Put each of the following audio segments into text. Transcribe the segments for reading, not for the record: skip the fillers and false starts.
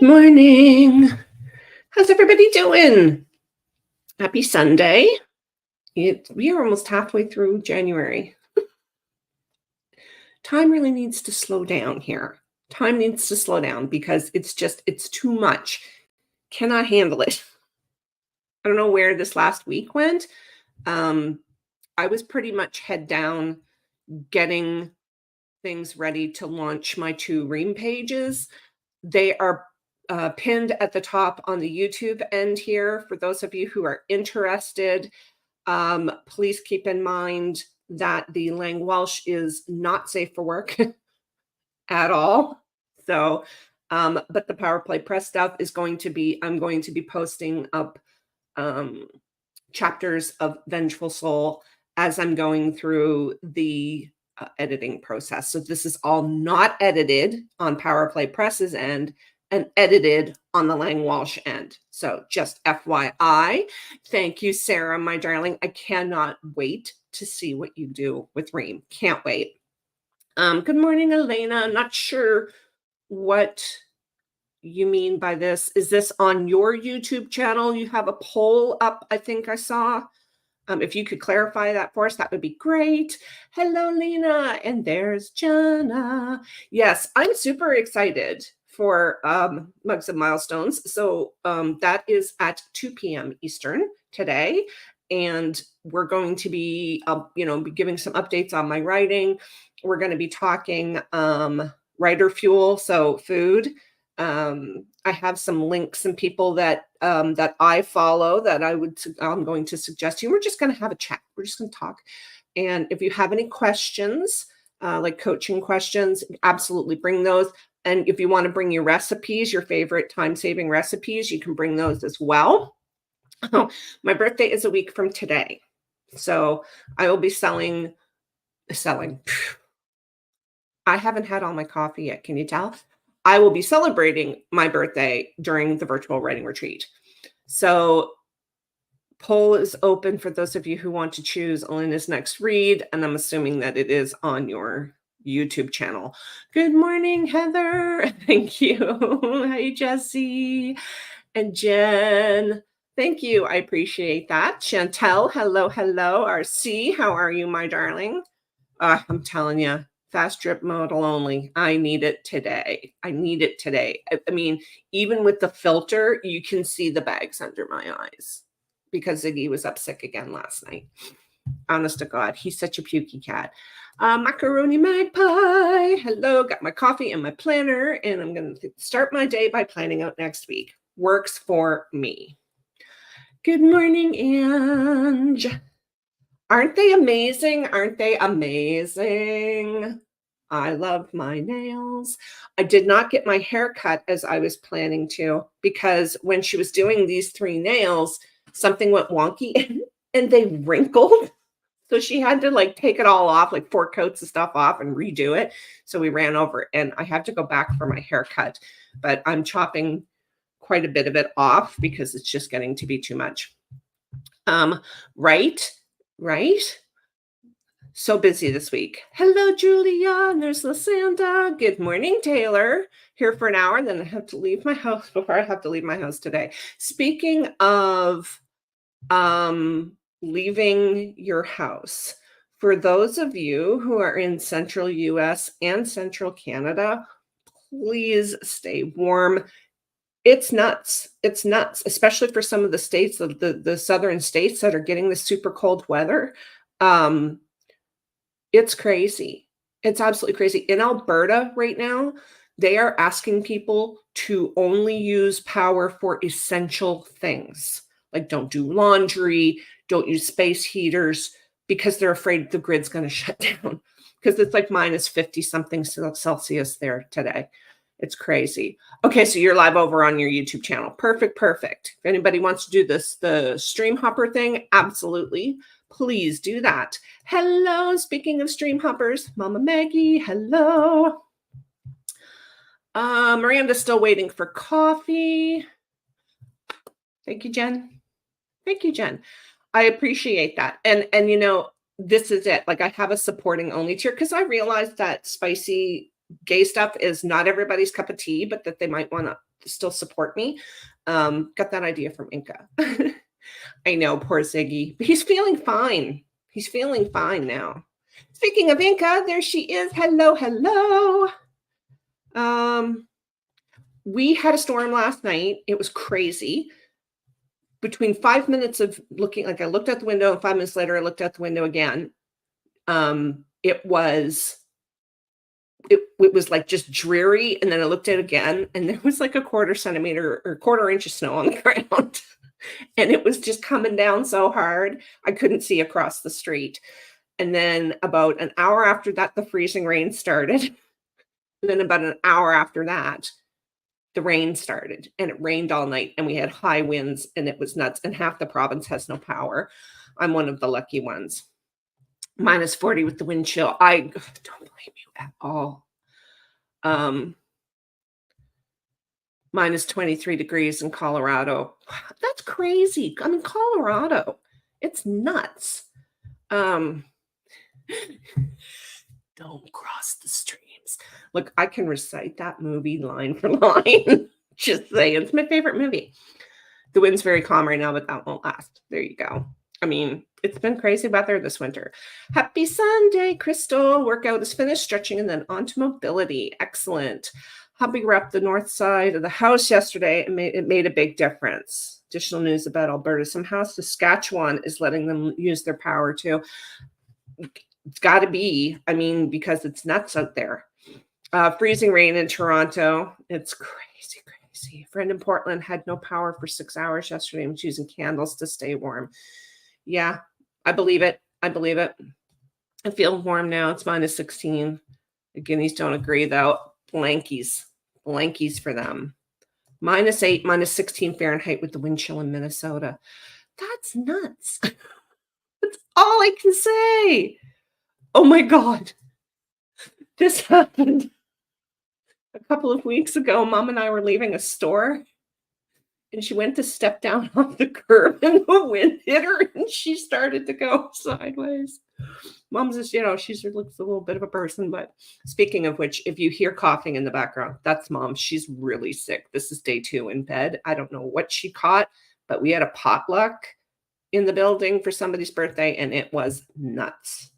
morning. How's everybody doing? Happy Sunday. We are almost halfway through January. Time really needs to slow down here. Time needs to slow down because it's too much. Cannot handle it. I don't know where this last week went. Um, I was pretty much head down getting things ready to launch my two Ream pages. They are pinned at the top on the YouTube end here. For those of you who are interested, please keep in mind that the Lang Welsh is not safe for work at all. So, but the Power Play Press stuff is I'm going to be posting up chapters of Vengeful Soul as I'm going through the editing process. So this is all not edited on Power Play Press's end and edited on the Lang Walsh end. So just FYI, thank you, Sarah, my darling. I cannot wait to see what you do with Ream. Can't wait. Good morning, Elena. I'm not sure what you mean by this. Is this on your YouTube channel? You have a poll up, I think I saw. If you could clarify that for us, that would be great. Hello, Lena. And there's Jenna. Yes, I'm super excited for Mugs and Milestones. So that is at 2 p.m. Eastern today. And we're going to be, be giving some updates on my writing. We're going to be talking writer fuel, so food. I have some links and people that I follow that I'm going to suggest to you. We're just going to have a chat. We're just going to talk. And if you have any questions, like coaching questions, absolutely bring those. And if you want to bring your recipes, your favorite time-saving recipes, you can bring those as well. My birthday is a week from today. So I will be selling. I haven't had all my coffee yet. Can you tell? I will be celebrating my birthday during the virtual writing retreat. So poll is open for those of you who want to choose Elena's next read, and I'm assuming that it is on your YouTube channel. Good morning, Heather. Thank you. Hi, Jesse and Jen. Thank you. I appreciate that. Chantel, hello, hello. RC, how are you, my darling? I'm telling you. Fast drip modal only. I need it today. I need it today. I mean, even with the filter, you can see the bags under my eyes because Ziggy was up sick again last night. Honest to God, he's such a pukey cat. Macaroni Magpie. Hello, got my coffee and my planner, and I'm going to start my day by planning out next week. Works for me. Good morning, Ange. Aren't they amazing? Aren't they amazing? I love my nails. I did not get my hair cut as I was planning to because when she was doing these 3 nails, something went wonky and they wrinkled. So she had to take it all off, like 4 coats of stuff off and redo it. So we ran over it and I have to go back for my haircut, but I'm chopping quite a bit of it off because it's just getting to be too much. Right? So busy this week. Hello, Julia. There's Lysanda. Good morning, Taylor. Here for an hour, and then I have to leave my house before I have to leave my house today. Speaking of leaving your house, for those of you who are in central US and central Canada, please stay warm. It's nuts. It's nuts, especially for some of the states, the southern states that are getting the super cold weather. It's crazy. It's absolutely crazy. In Alberta right now, they are asking people to only use power for essential things. Like don't do laundry, don't use space heaters, because they're afraid the grid's going to shut down because it's like minus 50 something Celsius there today. It's crazy. Okay, so you're live over on your YouTube channel. Perfect. If anybody wants to do this, the stream hopper thing, absolutely. Please do that. Hello, speaking of stream hoppers, Mama Maggie, hello. Miranda's still waiting for coffee. Thank you, Jen. I appreciate that. And this is it. Like I have a supporting only tier because I realized that spicy gay stuff is not everybody's cup of tea, but that they might want to still support me. Got that idea from Inca. I know, poor Ziggy, but he's feeling fine. He's feeling fine now. Speaking of Inca, there she is. Hello, hello. Um, we had a storm last night. It was crazy. Between 5 minutes of looking, like I looked out the window, and 5 minutes later, I looked out the window again. It was it was like just dreary, and then I looked at it again, and there was like a quarter centimeter or quarter inch of snow on the ground. And it was just coming down so hard, I couldn't see across the street. And then about an hour after that, the freezing rain started. And then about an hour after that, the rain started, and it rained all night, and we had high winds, and it was nuts, and half the province has no power. I'm one of the lucky ones. -40 with the wind chill. I don't blame you at all. Um, -23 degrees in Colorado. That's crazy. I'm in Colorado. It's nuts. Um, don't cross the streams. Look, I can recite that movie line for line. Just saying, it's my favorite movie. The wind's very calm right now, but that won't last. There you go. I mean, it's been crazy weather this winter. Happy Sunday, Crystal. Workout is finished, stretching, and then on to mobility. Excellent. Hubby were up the north side of the house yesterday, and it made a big difference. Additional news about Alberta. Somehow Saskatchewan is letting them use their power too. It's got to be, I mean, because it's nuts out there. Freezing rain in Toronto. It's crazy, crazy. A friend in Portland had no power for 6 hours yesterday and was using candles to stay warm. Yeah, I believe it. I believe it. I feel warm now. It's -16. The guineas don't agree, though. Blankies. Blankies for them. -8, -16 Fahrenheit with the wind chill in Minnesota. That's nuts. That's all I can say. Oh my God. This happened a couple of weeks ago. Mom and I were leaving a store, and she went to step down off the curb, and the wind hit her, and she started to go sideways. Mom's just, she looks a little bit of a person. But speaking of which, if you hear coughing in the background, that's Mom. She's really sick. This is day 2 in bed. I don't know what she caught, but we had a potluck in the building for somebody's birthday, and it was nuts.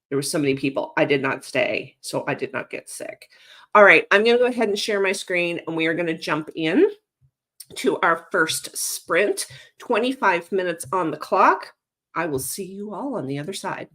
There were so many people. I did not stay, so I did not get sick. All right, I'm going to go ahead and share my screen, and we are going to jump in to our first sprint. 25 minutes on the clock. I will see you all on the other side.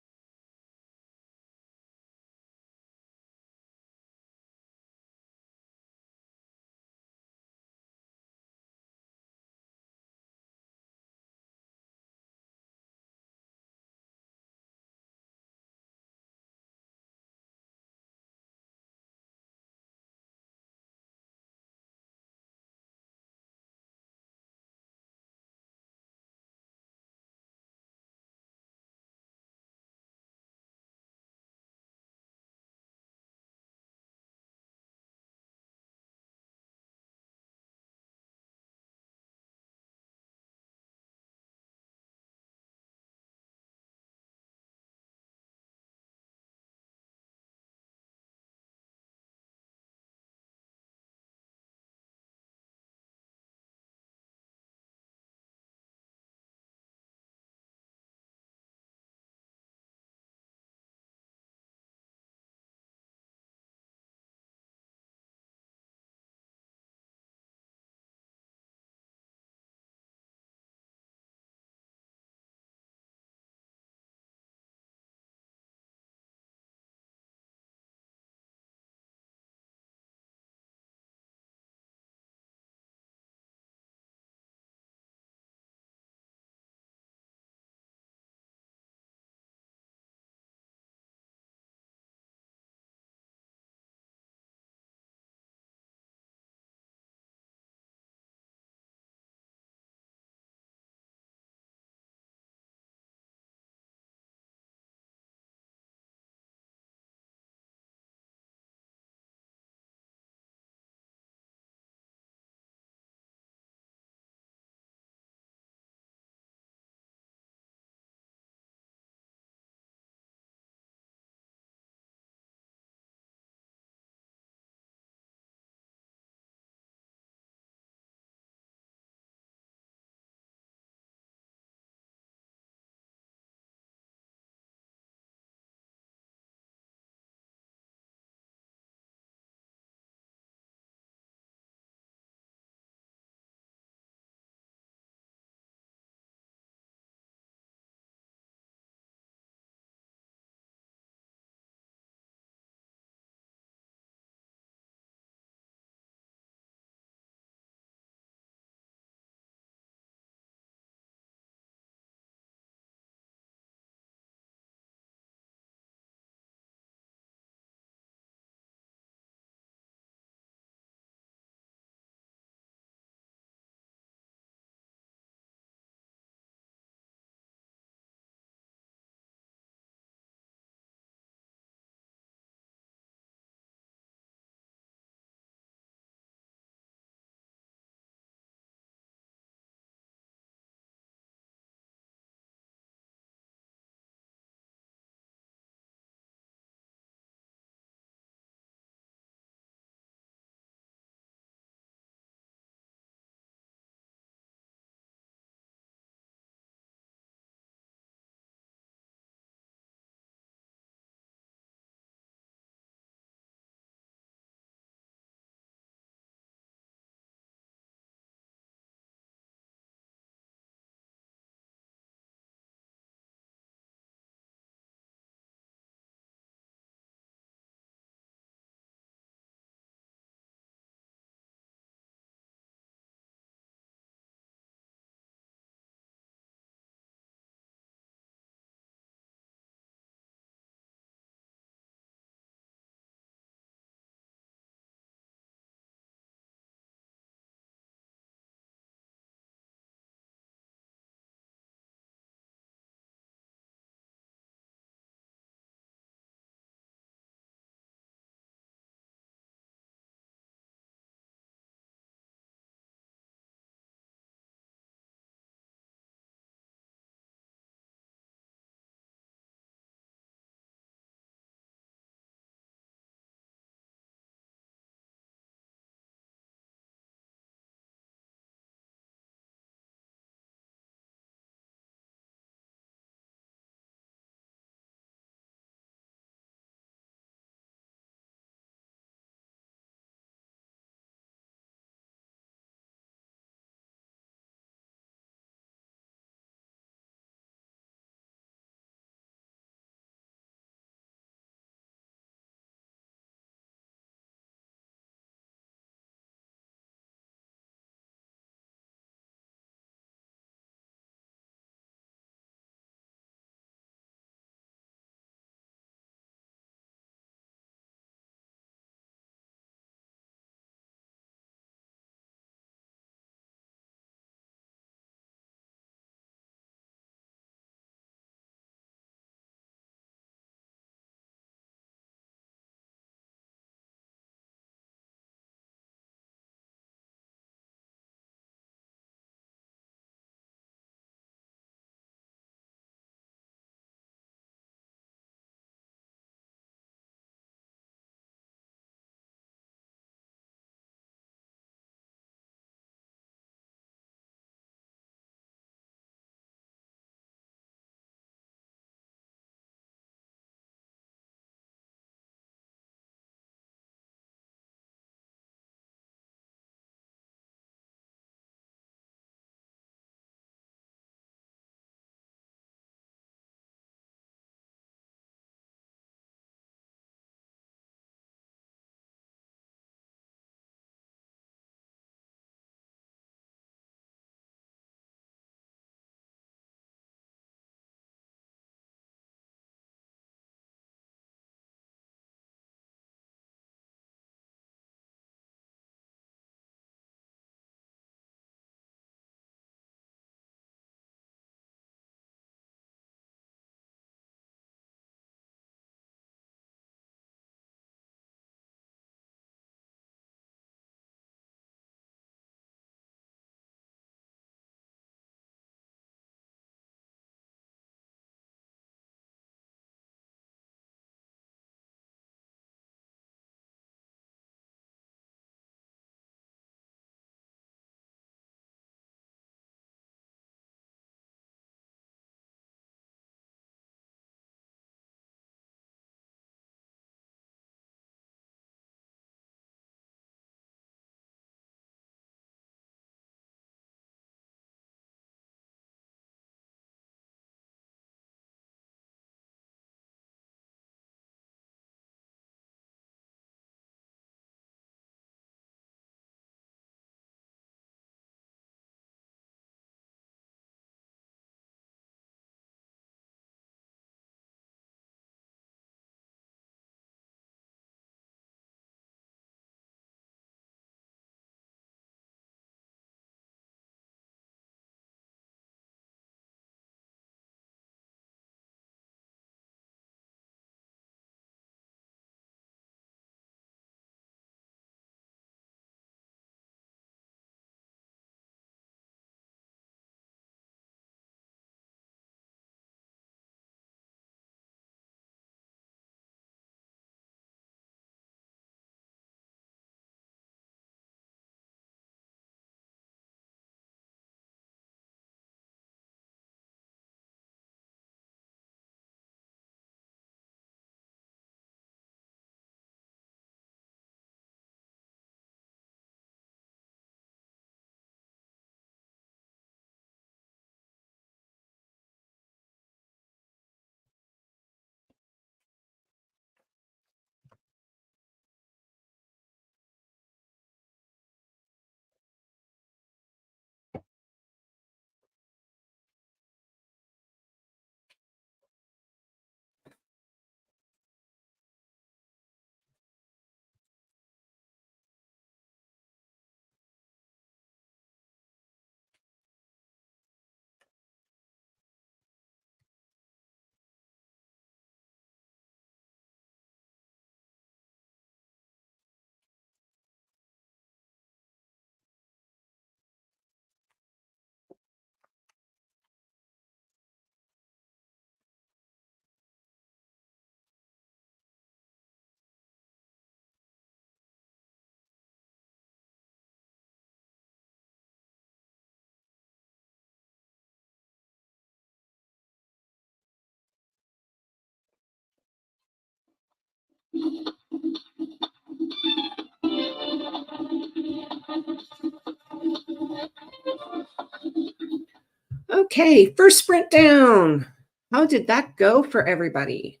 Okay, first sprint down. How did that go for everybody?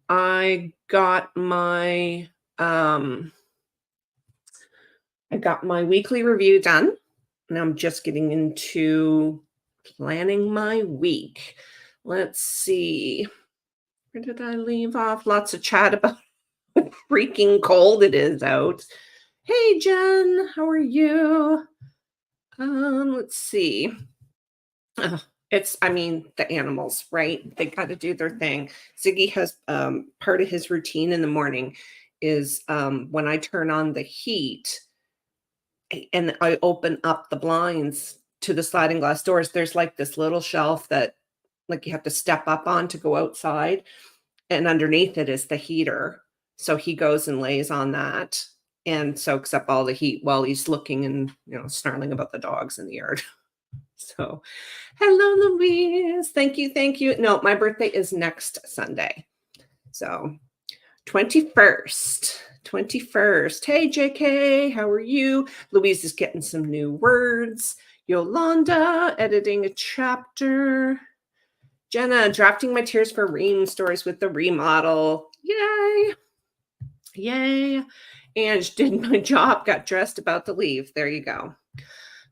I got my um I got my weekly review done, and I'm just getting into planning my week. Let's see. Where did I leave off? Lots of chat about how freaking cold it is out. Hey Jen, how are you? Let's see. Ugh, I mean, the animals, right? They got to do their thing. Ziggy has part of his routine in the morning is when I turn on the heat and I open up the blinds to the sliding glass doors, there's like this little shelf that like you have to step up on to go outside, and underneath it is the heater. So he goes and lays on that and soaks up all the heat while he's looking and snarling about the dogs in the yard. So, hello, Louise. Thank you. Thank you. No, my birthday is next Sunday. So, 21st. 21st. Hey, JK, how are you? Louise is getting some new words. Yolanda, editing a chapter. Jenna, drafting my Tears for Ream stories with the remodel. Yay. Yay. And did my job, got dressed, about to leave. There you go.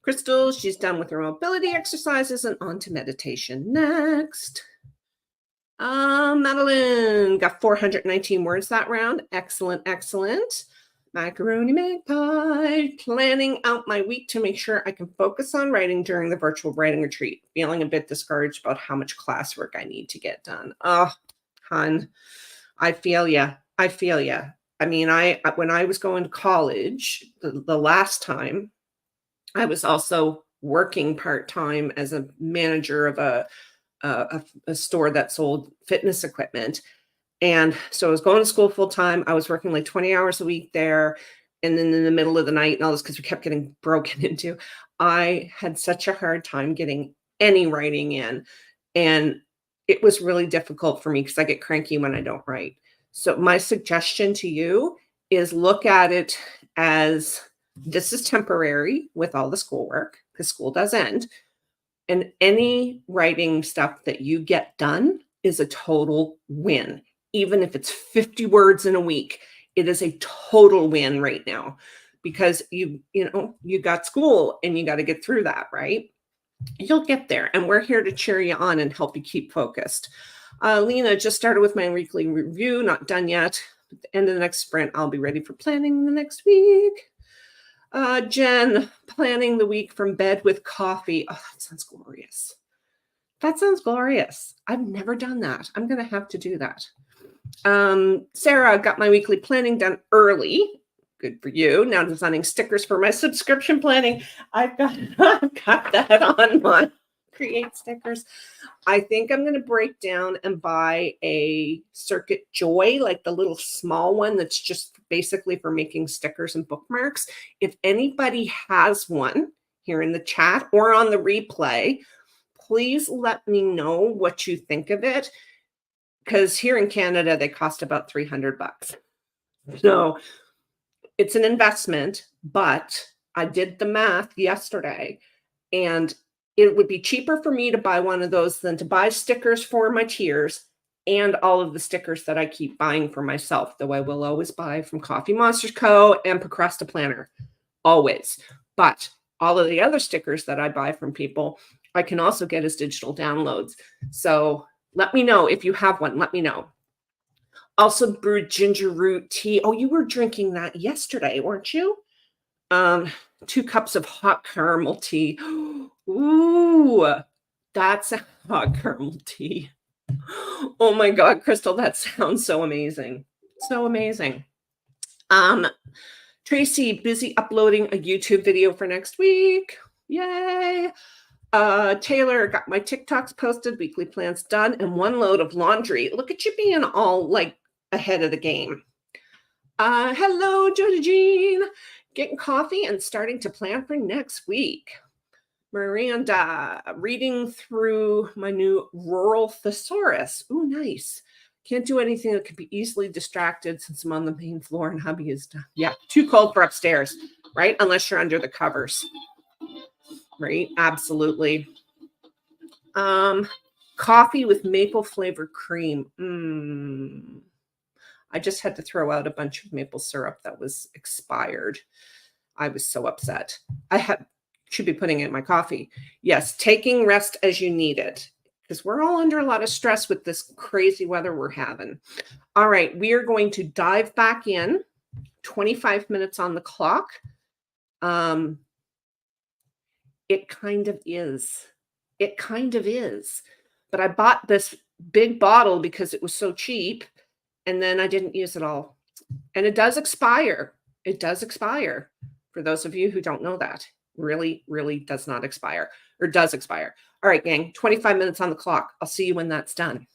Crystal, she's done with her mobility exercises and on to meditation next. Madeline got 419 words that round. Excellent, excellent. Macaroni Magpie, planning out my week to make sure I can focus on writing during the virtual writing retreat. Feeling a bit discouraged about how much classwork I need to get done. Oh, hon, I feel ya. I feel ya. I mean, when I was going to college, the last time, I was also working part-time as a manager of a store that sold fitness equipment. And so I was going to school full time. I was working like 20 hours a week there. And then in the middle of the night and all this, because we kept getting broken into, I had such a hard time getting any writing in. And it was really difficult for me because I get cranky when I don't write. So my suggestion to you is look at it as this is temporary with all the schoolwork because school does end. And any writing stuff that you get done is a total win. Even if it's 50 words in a week, it is a total win right now because you got school and you got to get through that, right? You'll get there. And we're here to cheer you on and help you keep focused. Lena, just started with my weekly review, not done yet. At the end of the next sprint, I'll be ready for planning the next week. Jen, planning the week from bed with coffee. Oh, that sounds glorious. That sounds glorious. I've never done that. I'm going to have to do that. Sarah, got my weekly planning done early. Good for you. Now designing stickers for my subscription planning. I've got that on my create stickers. I think I'm going to break down and buy a Circuit Joy, like the little small one that's just basically for making stickers and bookmarks. If anybody has one here in the chat or on the replay, please let me know what you think of it. Because here in Canada, they cost about $300. So it's an investment, but I did the math yesterday, and it would be cheaper for me to buy one of those than to buy stickers for my tiers and all of the stickers that I keep buying for myself, though I will always buy from Coffee Monsters Co. and Procrastiplanner, always. But all of the other stickers that I buy from people, I can also get as digital downloads. So let me know if you have one. Let me know. Also brewed ginger root tea. Oh, you were drinking that yesterday, weren't you? 2 cups of hot caramel tea. Ooh, that's a hot caramel tea. Oh my God, Crystal, that sounds so amazing. So amazing. Tracy, busy uploading a YouTube video for next week. Yay. Taylor, got my TikToks posted, weekly plans done, and 1 load of laundry. Look at you being all like ahead of the game. Hello, Jody Jean. Getting coffee and starting to plan for next week. Miranda, reading through my new Rural Thesaurus. Ooh, nice. Can't do anything that could be easily distracted since I'm on the main floor and hubby is done. Yeah, too cold for upstairs, right? Unless you're under the covers, right? Absolutely. Um, Coffee with maple flavored cream. I just had to throw out a bunch of maple syrup that was expired. I was so upset. I had should be putting it in my coffee. Yes, taking rest as you need it because we're all under a lot of stress with this crazy weather we're having. All right, we are going to dive back in. 25 minutes on the clock. Um, it kind of is. It kind of is. But I bought this big bottle because it was so cheap, and then I didn't use it all. And it does expire. It does expire. For those of you who don't know that, really, really does not expire or does expire. All right, gang, 25 minutes on the clock. I'll see you when that's done.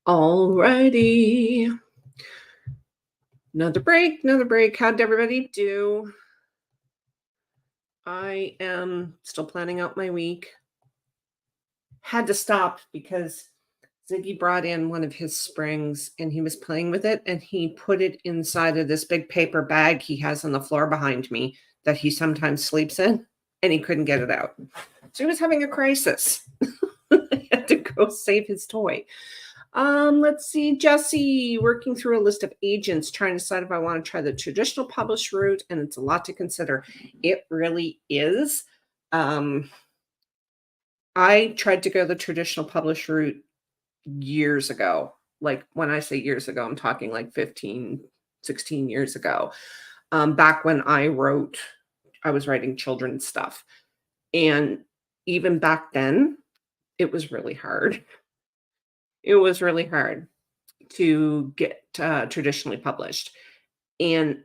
Alrighty. Another break, another break. How'd everybody do? I am still planning out my week. Had to stop because Ziggy brought in one of his springs and he was playing with it and he put it inside of this big paper bag he has on the floor behind me that he sometimes sleeps in, and he couldn't get it out. So he was having a crisis. I had to go save his toy. Let's see, Jesse, working through a list of agents, trying to decide if I want to try the traditional published route, and it's a lot to consider. It really is. I tried to go the traditional published route years ago. Like when I say years ago, I'm talking like 15, 16 years ago. Back when I was writing children's stuff. And even back then, it was really hard. It was really hard to get traditionally published. And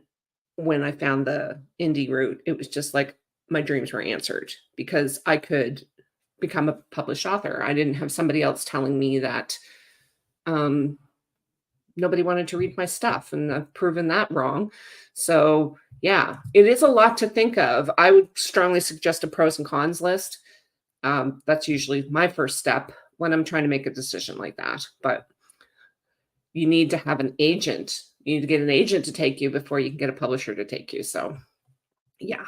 when I found the indie route, it was just like my dreams were answered because I could become a published author. I didn't have somebody else telling me that nobody wanted to read my stuff, and I've proven that wrong. So yeah, it is a lot to think of. I would strongly suggest a pros and cons list. That's usually my first step when I'm trying to make a decision like that. But you need to have an agent. You need to get an agent to take you before you can get a publisher to take you. So yeah.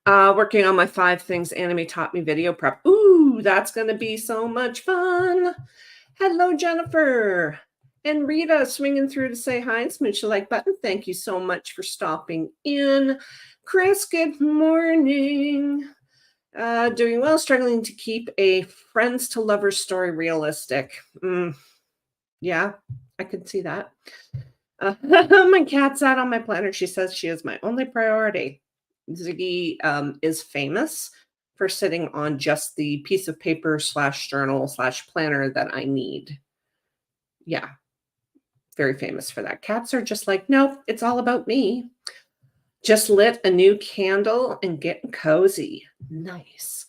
Working on my 5 things anime taught me video prep. Ooh, that's going to be so much fun. Hello, Jennifer. And Rita swinging through to say hi and smooch the like button. Thank you so much for stopping in. Chris, good morning. Doing well, struggling to keep a friends to lovers story realistic. Yeah, I could see that. My cat's out on my planner. She says she is my only priority. Ziggy is famous for sitting on just the piece of paper / journal / planner that I need. Yeah, very famous for that. Cats are just like, nope, it's all about me. Just lit a new candle and getting cozy. Nice.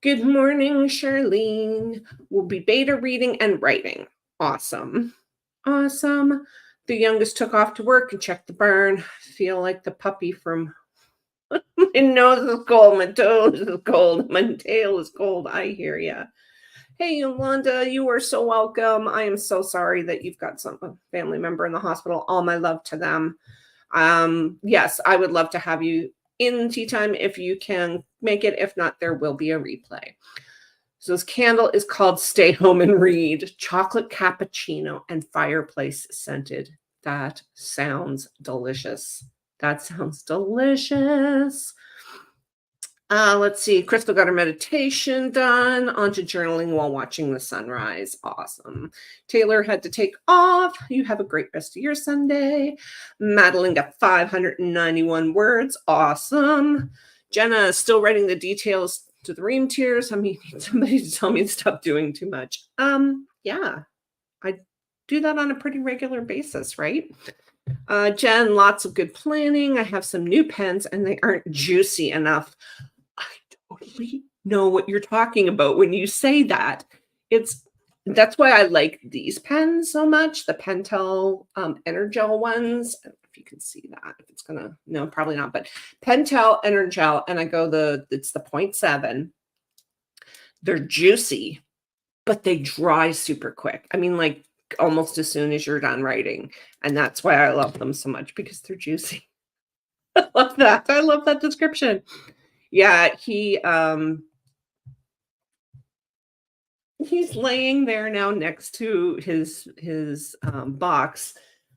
Good morning, Charlene. We'll be beta reading and writing. Awesome. Awesome. The youngest took off to work and checked the barn. Feel like the puppy from my nose is cold, my toes is cold, my tail is cold. I hear ya. Hey, Yolanda, you are so welcome. I am so sorry that you've got some family member in the hospital. All my love to them. Yes, I would love to have you in tea time if you can make it. If not, there will be a replay. So this candle is called Stay Home and Read. Chocolate cappuccino and fireplace scented. That sounds delicious. That sounds delicious. Let's see. Crystal got her meditation done. On to journaling while watching the sunrise. Awesome. Taylor had to take off. You have a great rest of your Sunday. Madeline got 591 words. Awesome. Jenna is still writing the details to the ream tears. I need somebody to tell me to stop doing too much. Yeah, I do that on a pretty regular basis, right? Jen, lots of good planning. I have some new pens and they aren't juicy enough. I totally know what you're talking about when you say that. That's why I like these pens so much, the Pentel Energel ones. I don't know if you can see that. If it's gonna, no, probably not, but Pentel Energel, and I go it's the 0.7. They're juicy, but they dry super quick. I mean, like almost as soon as you're done writing. And that's why I love them so much, because they're juicy. I love that. I love that description. Yeah, he's laying there now next to his box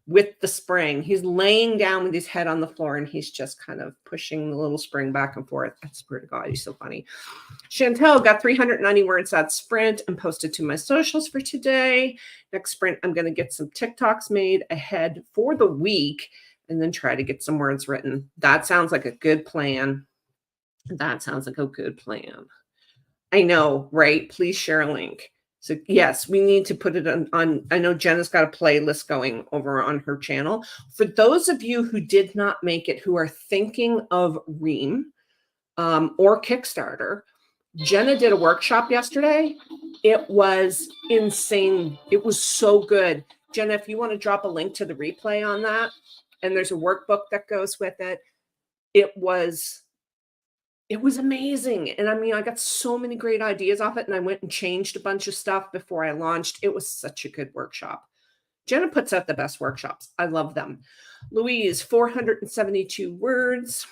with the spring. He's laying down with his head on the floor and he's just kind of pushing the little spring back and forth. I swear to God, he's so funny. Chantel got 390 words that sprint and posted to my socials for today. Next sprint, I'm going to get some TikToks made ahead for the week. and then try to get some words written. That sounds like a good plan. That sounds like a good plan. I know, right? Please share a link. So yes, we need to put it on I know Jenna's got a playlist going over on her channel. For those of you who did not make it, who are thinking of Ream or Kickstarter, Jenna did a workshop yesterday. It was insane. It was so good. Jenna, if you want to drop a link to the replay on that, and there's a workbook that goes with it, it was amazing. And I mean, I got so many great ideas off it, and I went and changed a bunch of stuff before I launched. It was such a good workshop. Jenna puts out the best workshops. I love them. Louise, 472 words.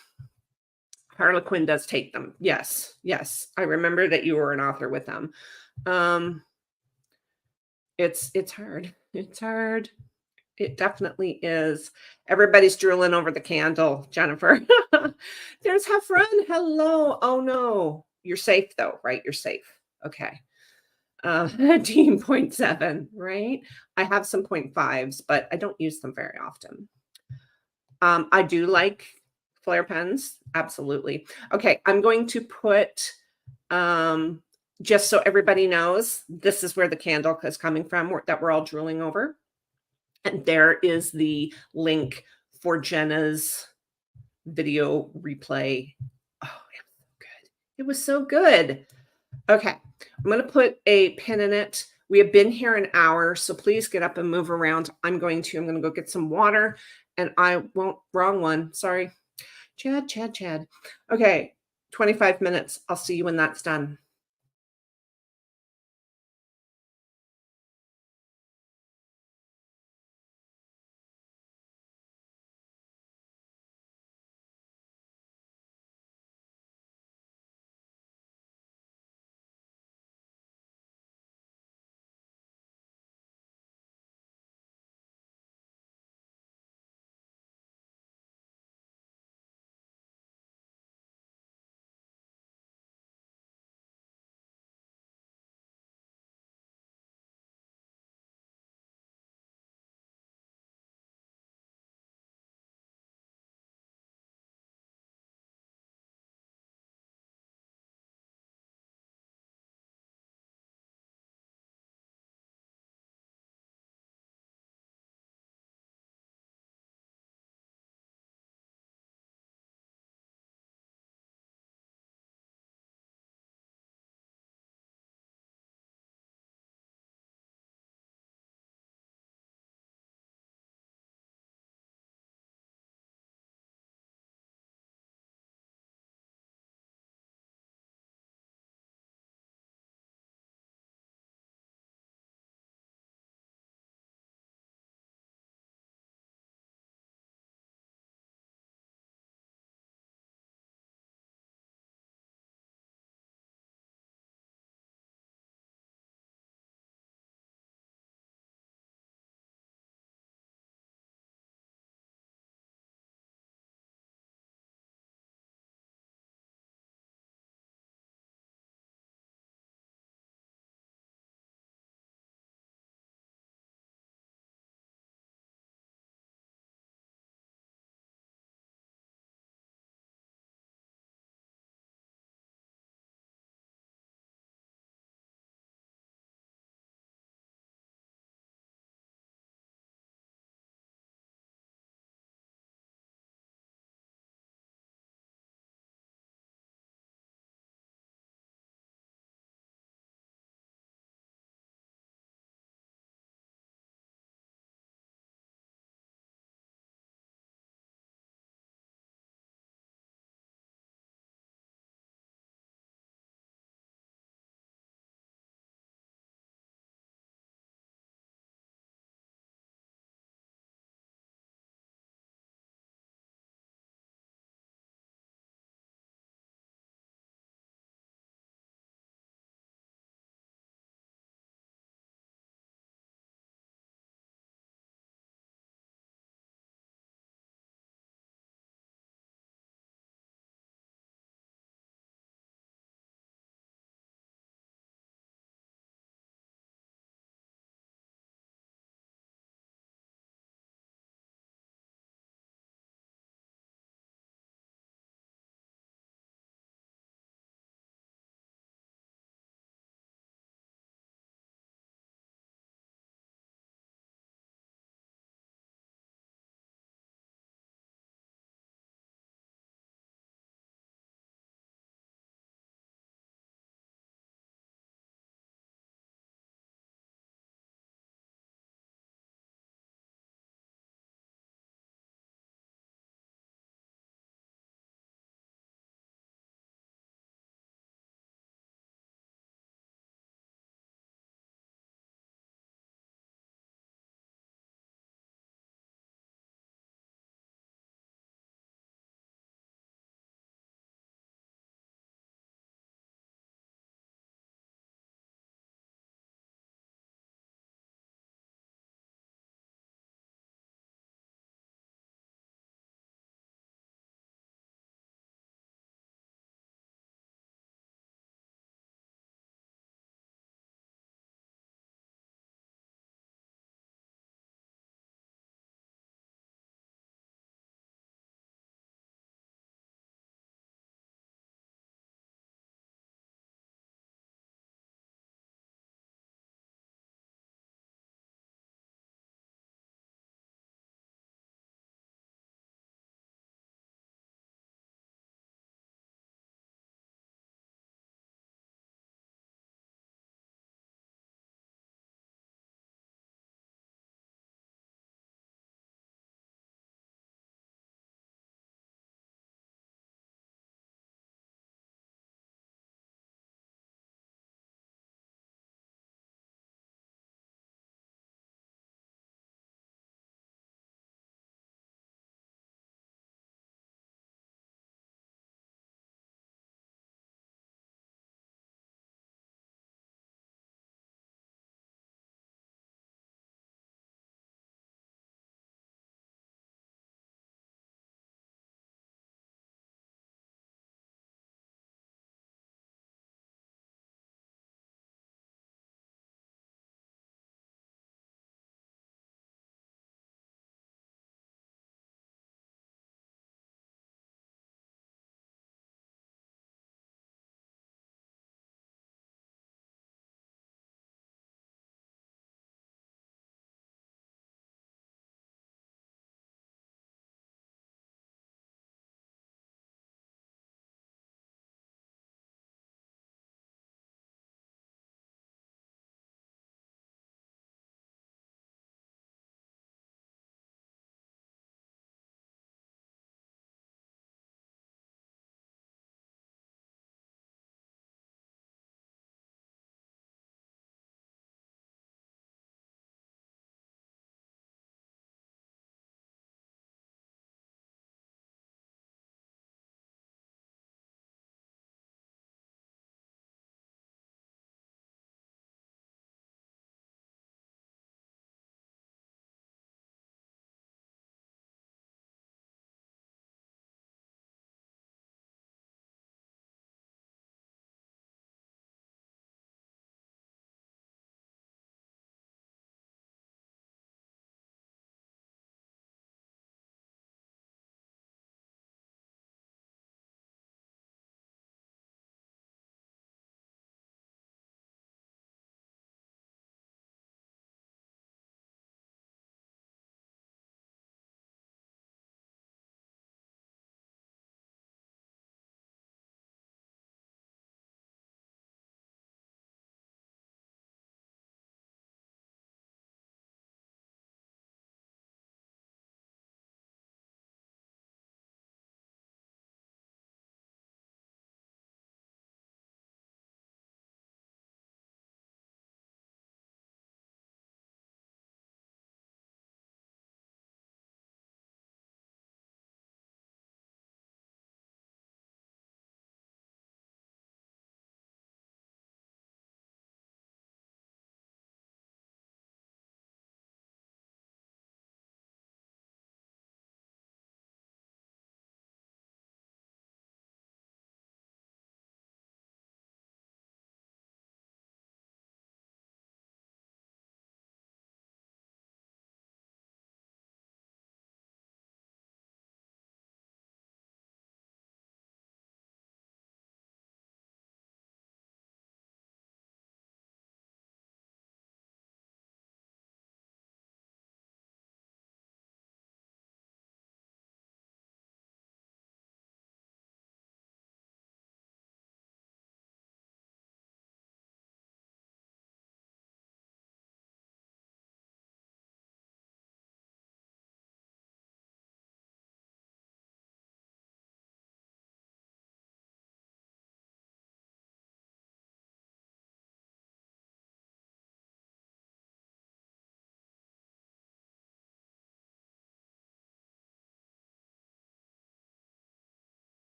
Harlequin does take them. Yes, yes. I remember that you were an author with them. It's hard. It's hard. It definitely is. Everybody's drooling over the candle, Jennifer. There's Heffron. Hello. Oh no. You're safe though, right? You're safe. Okay. Team 0.7, right? I have some 0.5s, but I don't use them very often. I do like flare pens. Absolutely. Okay. I'm going to put, just so everybody knows, this is where the candle is coming from that we're all drooling over. And there is the link for Jenna's video replay. Oh, it was so good. Okay, I'm going to put a pin in it. We have been here an hour, so please get up and move around. I'm going to go get some water, and I won't, wrong one. Sorry. Chad. Okay, 25 minutes. I'll see you when that's done.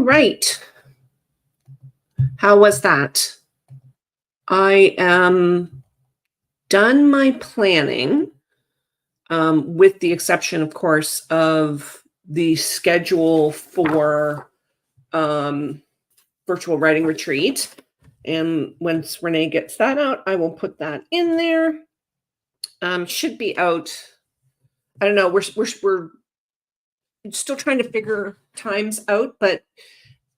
All right. How was that? I am done my planning, with the exception, of course, of the schedule for um, virtual writing retreat. And once Renee gets that out, I will put that in there. Should be out. I don't know. We're still trying to figure times out, but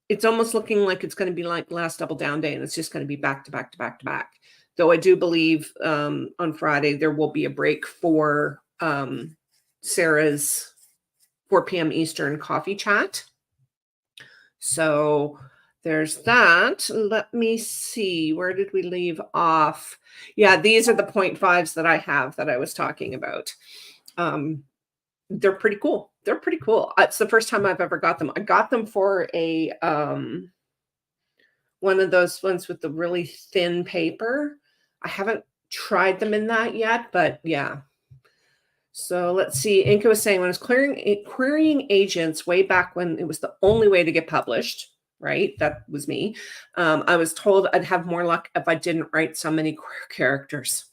it's almost looking like it's going to be like last Double Down Day, and it's just going to be back to back to back to back. Though I do believe on Friday there will be a break for Sarah's 4 p.m. Eastern coffee chat. So there's that. Let me see. Where did we leave off? Yeah, these are the 0.5s that I have that I was talking about. They're pretty cool. They're pretty cool. It's the first time I've ever got them. I got them for a one of those ones with the really thin paper. I haven't tried them in that yet, but yeah. So let's see. Inka was saying when I was querying agents way back when it was the only way to get published, right? That was me. I was told I'd have more luck if I didn't write so many queer characters.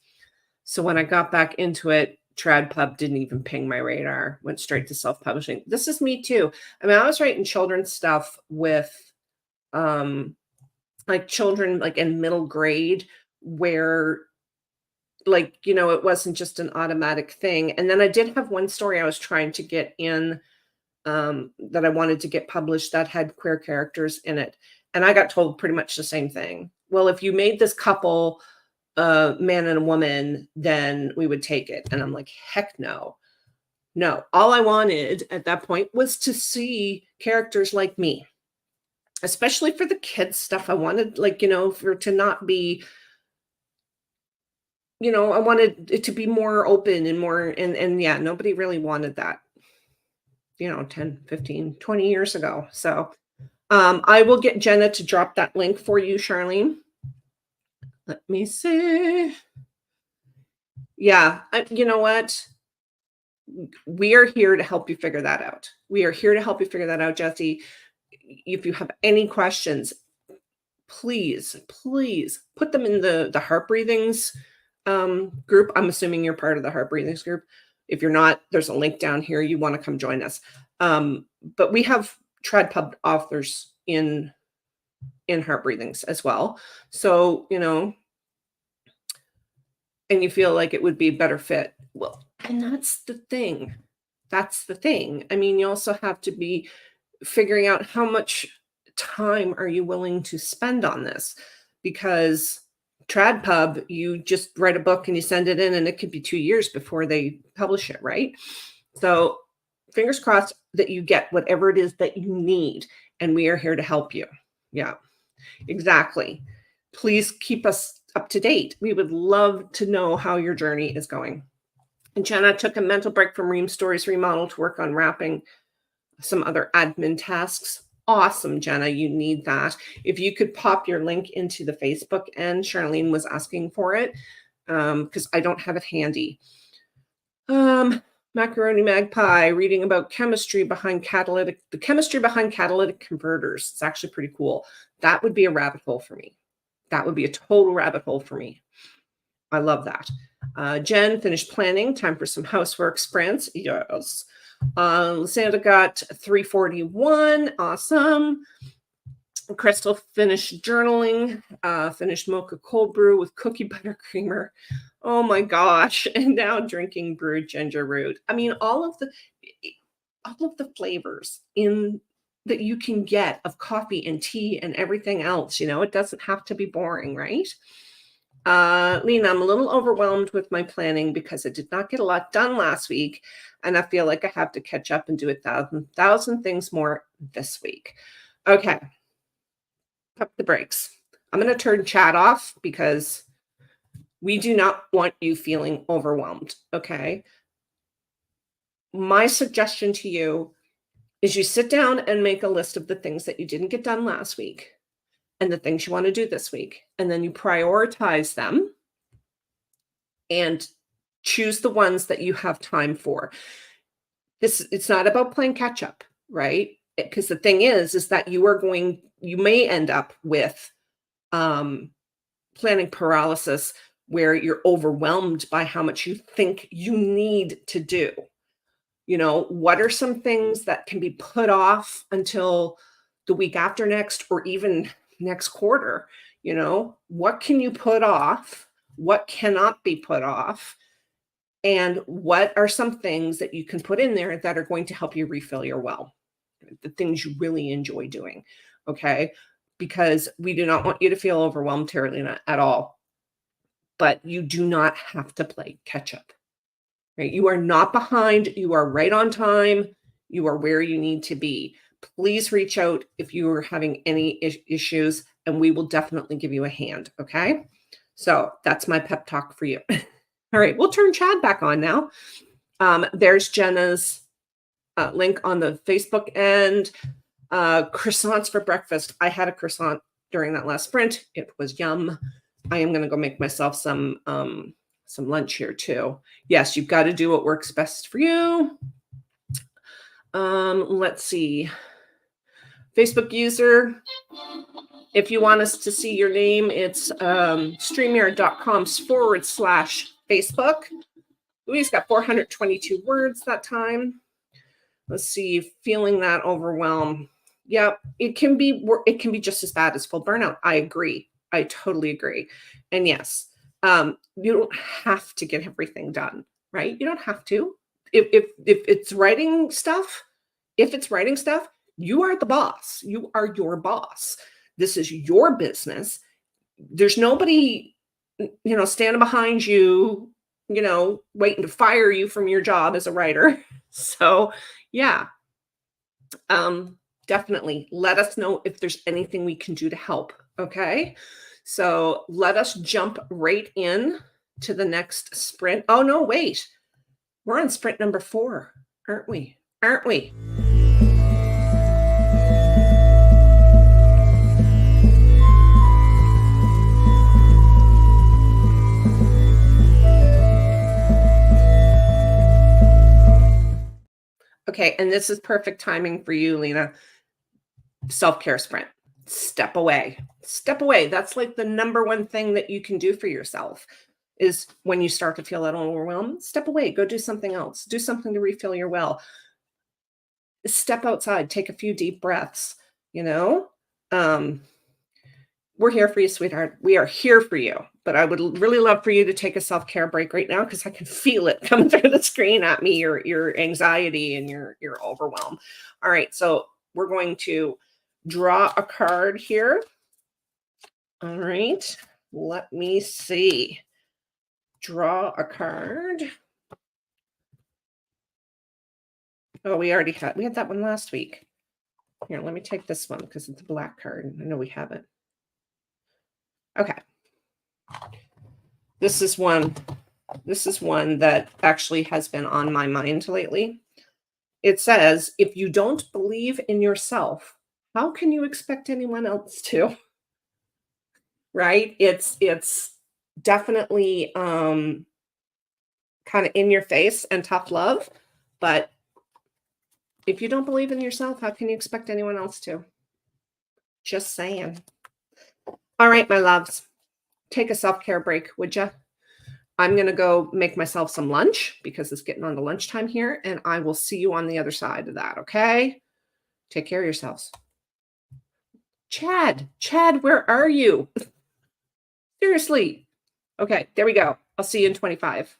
So when I got back into it, TradPub didn't even ping my radar, went straight to self-publishing. This is me too. I mean, I was writing children's stuff with like children like in middle grade where like, it wasn't just an automatic thing. And then I did have one story I was trying to get in that I wanted to get published that had queer characters in it. And I got told pretty much the same thing. Well, if you made this couple a man and a woman, then we would take it. And I'm like, heck no. No. All I wanted at that point was to see characters like me, especially for the kids stuff. I wanted for to not be, I wanted it to be more open and more, and yeah, nobody really wanted that, 10, 15, 20 years ago. So I will get Jenna to drop that link for you, Charlene. Let me see. Yeah, you know what? We are here to help you figure that out. We are here to help you figure that out, Jesse. If you have any questions, please put them in the heart breathings group. I'm assuming you're part of the heart breathings group. If you're not, there's a link down here. You want to come join us. But we have TradPub authors in heart breathings as well. So, and you feel like it would be a better fit. Well, and that's the thing. That's the thing. I mean, you also have to be figuring out how much time are you willing to spend on this, because TradPub, you just write a book and you send it in and it could be 2 years before they publish it, right? So fingers crossed that you get whatever it is that you need, and we are here to help you. Yeah, exactly. Please keep us up to date. We would love to know how your journey is going. And Jenna took a mental break from Ream Stories Remodel to work on wrapping some other admin tasks. Awesome, Jenna. You need that. If you could pop your link into the Facebook, and Charlene was asking for it because I don't have it handy. Macaroni Magpie reading about the chemistry behind catalytic converters. It's actually pretty cool. That would be a rabbit hole for me. That would be a total rabbit hole for me. I love that. Jen finished planning. Time for some housework sprints. Yes. Santa got 341. Awesome. Crystal finished journaling, finished mocha cold brew with cookie butter creamer. Oh my gosh. And now drinking brewed ginger root. I mean, all of the flavors that you can get of coffee and tea and everything else, it doesn't have to be boring, right? Lena, I'm a little overwhelmed with my planning because I did not get a lot done last week, and I feel like I have to catch up and do 1,000 things more this week. Okay. Pump the brakes. I'm going to turn chat off because we do not want you feeling overwhelmed. Okay. My suggestion to you is you sit down and make a list of the things that you didn't get done last week and the things you want to do this week. And then you prioritize them and choose the ones that you have time for. It's not about playing catch up, right? because the thing is that you may end up with um, planning paralysis where you're overwhelmed by how much you think you need to do. What are some things that can be put off until the week after next or even next quarter? What can you put off? What cannot be put off? And what are some things that you can put in there that are going to help you refill your well? The things you really enjoy doing. Okay. Because we do not want you to feel overwhelmed, Carolina, at all. But you do not have to play catch up. Right? You are not behind. You are right on time. You are where you need to be. Please reach out if you are having any issues, and we will definitely give you a hand. Okay. So that's my pep talk for you. All right. We'll turn Chad back on now. There's Jenna's link on the Facebook end. Croissants for breakfast. I had a croissant during that last sprint. It was yum. I am going to go make myself some lunch here too. Yes, you've got to do what works best for you. Let's see. Facebook user, if you want us to see your name, it's streamyard.com/Facebook. Louise got 422 words that time. Let's see, feeling that overwhelm. Yeah, it can be just as bad as full burnout. I agree. I totally agree. And yes, you don't have to get everything done, right? You don't have to. If it's writing stuff, you are the boss. You are your boss. This is your business. There's nobody, standing behind you, waiting to fire you from your job as a writer. So, yeah, definitely let us know if there's anything we can do to help. Okay. So let us jump right in to the next sprint. Oh, no, wait. We're on sprint number 4, aren't we? Okay, and this is perfect timing for you, Lena. Self-care sprint. Step away. That's like the number one thing that you can do for yourself is when you start to feel that overwhelmed, step away, go do something else. Do something to refill your well. Step outside, take a few deep breaths, we're here for you, sweetheart. We are here for you. But I would really love for you to take a self-care break right now because I can feel it coming through the screen at me, your anxiety and your overwhelm. All right, so we're going to draw a card here. All right, let me see. Draw a card. Oh, we had that one last week. Here, let me take this one because it's a black card. I know we have it. Okay. This is one that actually has been on my mind lately. It says, if you don't believe in yourself, how can you expect anyone else to? Right? It's definitely kind of in your face and tough love, but if you don't believe in yourself, how can you expect anyone else to? Just saying. All right, my loves, take a self-care break, would you? I'm going to go make myself some lunch because it's getting on to lunchtime here, and I will see you on the other side of that, okay? Take care of yourselves. Chad, where are you? Seriously. Okay, there we go. I'll see you in 25.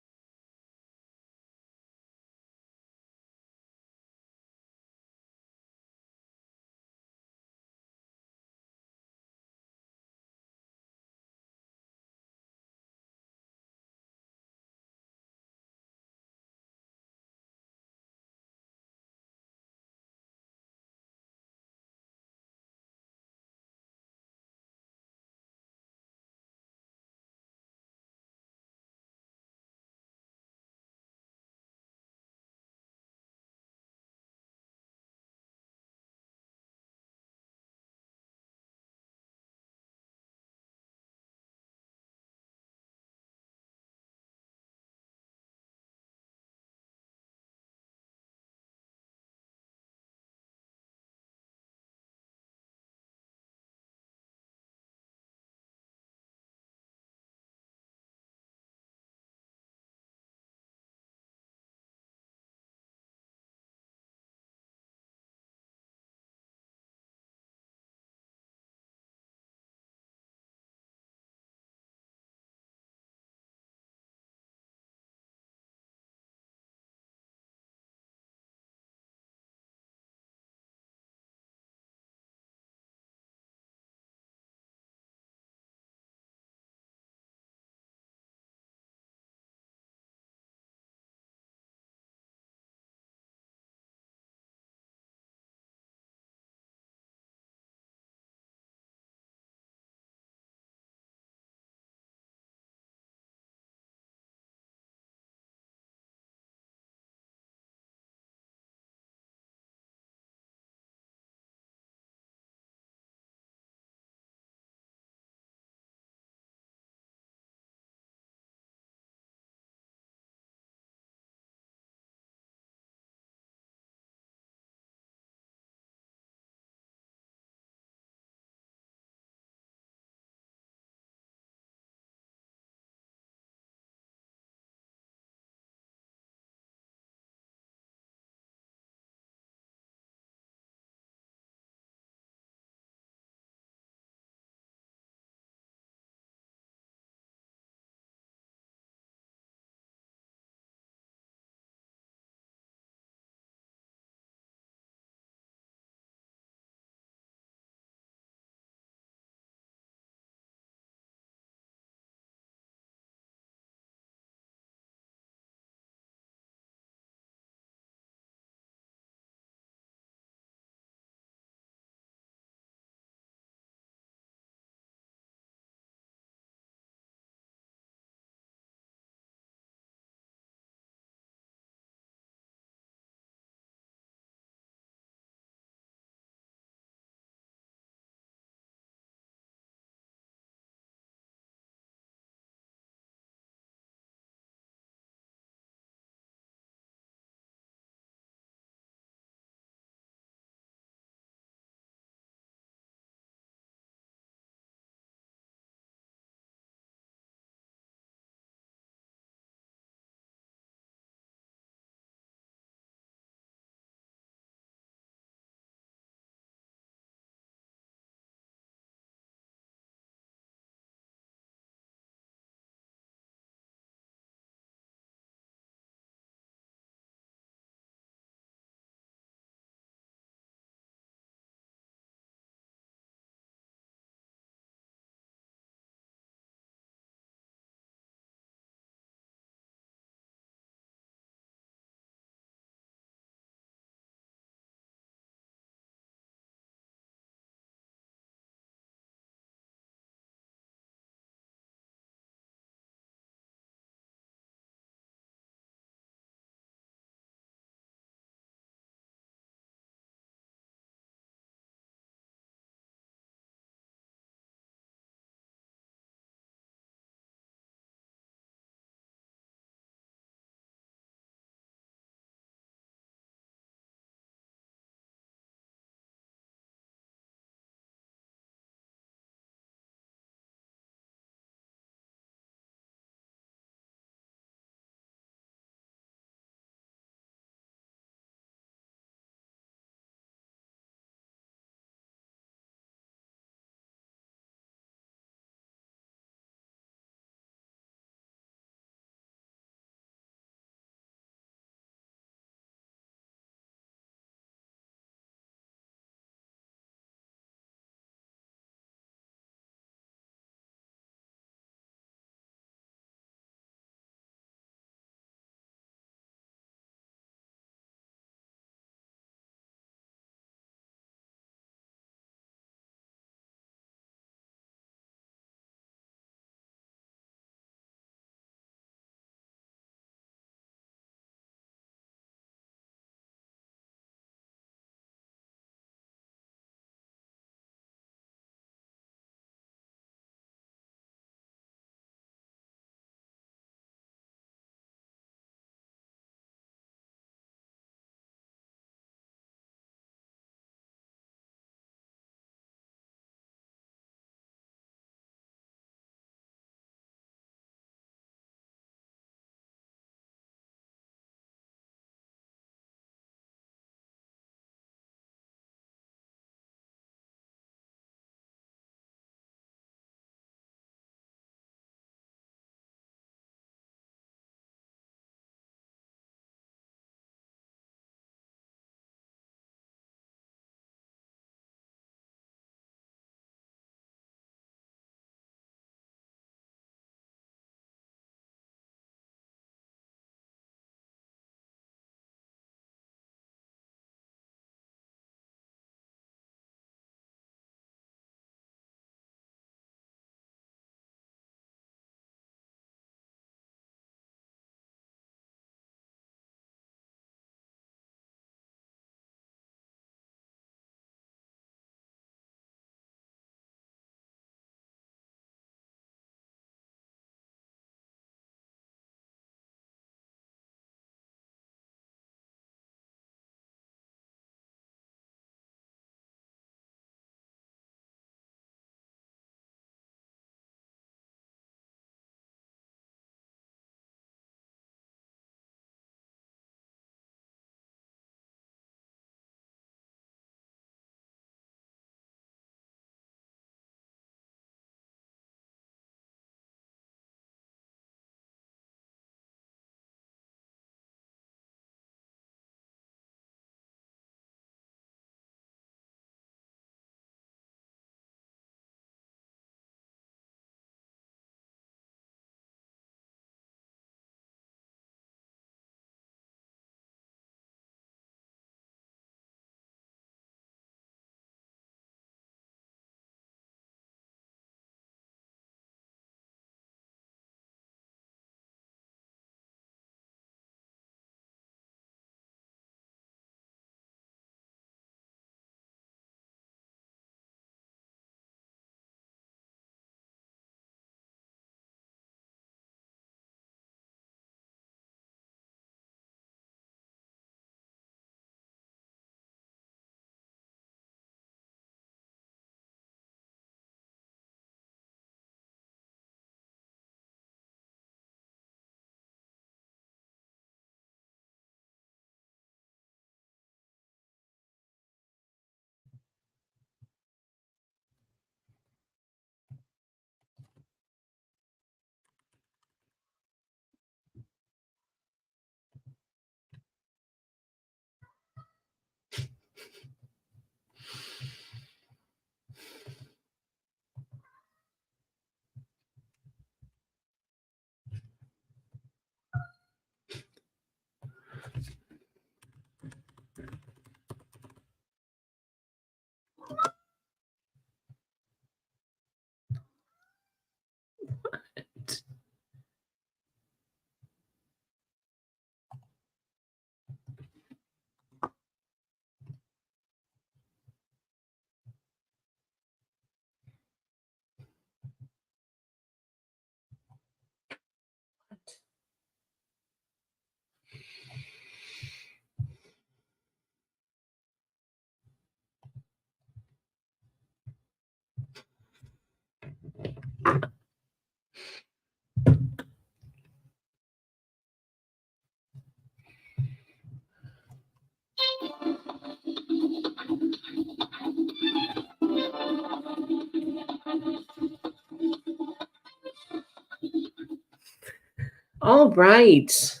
All right.